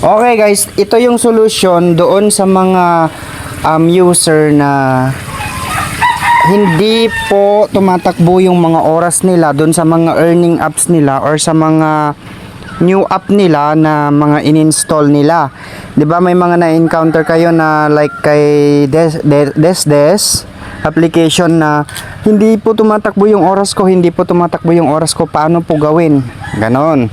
Okay guys, ito yung solution doon sa mga user na hindi po tumatakbo yung mga oras nila doon sa mga earning apps nila or sa mga new app nila na mga in-install nila. 'Di ba may mga na-encounter kayo na like kay Desdes application na hindi po tumatakbo yung oras ko, paano po gawin? Ganon.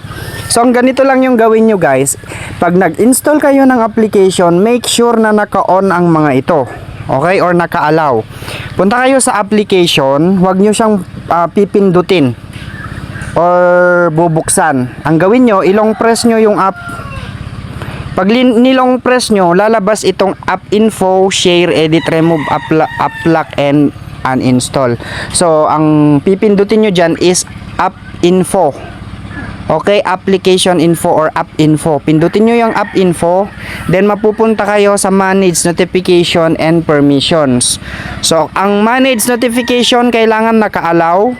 So ang ganito lang yung gawin nyo guys. Pag nag-install kayo ng application, make sure na naka-on ang mga ito. Okay? Or naka-allow. Punta kayo sa application, huwag nyo siyang pipindutin or bubuksan. Ang gawin nyo, ilong press nyo yung app. Pag nilong press nyo, lalabas itong app info, share, edit, remove, app lock, and uninstall. So, ang pipindutin nyo dyan is app info. Okay, application info or app info. Pindutin nyo yung app info, then mapupunta kayo sa manage notification and permissions. So, ang manage notification kailangan naka-allow.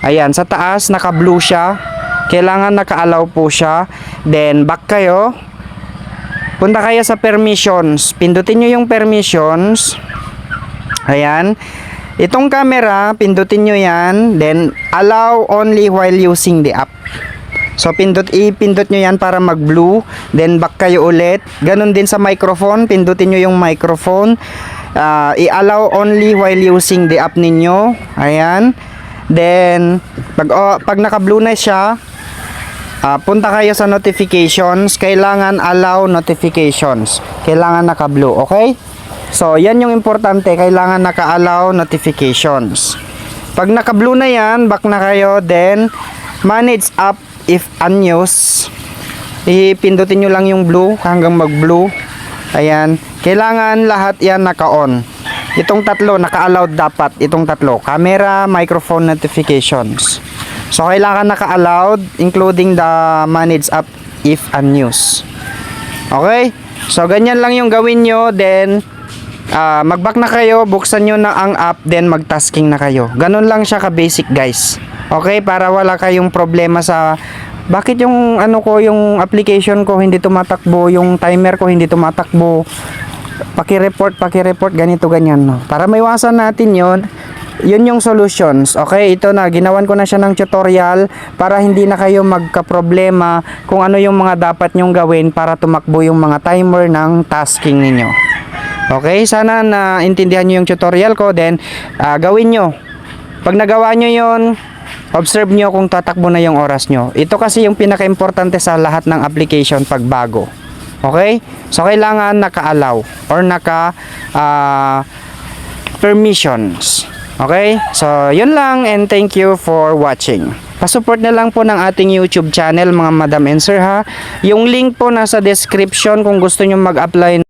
Ayan, sa taas naka-blue siya. Kailangan naka-allow po siya. Then, back kayo. Punta kayo sa permissions. Pindutin nyo yung permissions. Ayan. Itong camera, pindutin nyo yan. Then, allow only while using the app. So, ipindot nyo yan para mag-blue. Then, back kayo ulit. Ganon din sa microphone. Pindutin nyo yung microphone. I-allow only while using the app ninyo. Ayan. Then, pag naka-blue na siya, punta kayo sa notifications. Kailangan allow notifications. Kailangan naka-blue. Okay? So, yan yung importante. Kailangan naka-allow notifications. Pag naka-blue na yan, back na kayo. Then, manage app if unused. Ipindutin nyo lang yung blue hanggang mag-blue. Ayan. Kailangan lahat yan naka-on. Itong tatlo, naka-allowed dapat. Itong tatlo. Camera, microphone, notifications. So, kailangan naka-allowed, including the manage app if unused. Okay? So, ganyan lang yung gawin nyo. Then, mag-back na kayo, buksan nyo na ang app, then mag-tasking na kayo. Ganun lang siya ka-basic, guys. Okay? Para wala kayong problema sa bakit yung yung application ko hindi tumatakbo, yung timer ko hindi tumatakbo. Paki-report, ganito, ganyan. No? Para maiwasan natin yon. Yun yung solutions. Okay, ito na, ginawan ko na siya ng tutorial para hindi na kayo magka-problema kung ano yung mga dapat nyong gawin para tumakbo yung mga timer ng tasking ninyo. Okay, sana naintindihan nyo yung tutorial ko, then gawin nyo. Pag nagawa nyo yun, observe nyo kung tatakbo na yung oras nyo. Ito kasi yung pinaka-importante sa lahat ng application pag bago. Okay, so kailangan naka-allow or naka-permissions. Okay? So, yun lang and thank you for watching. Pasupport na lang po ng ating YouTube channel mga Madam and Sir ha. Yung link po nasa description kung gusto nyo mag-apply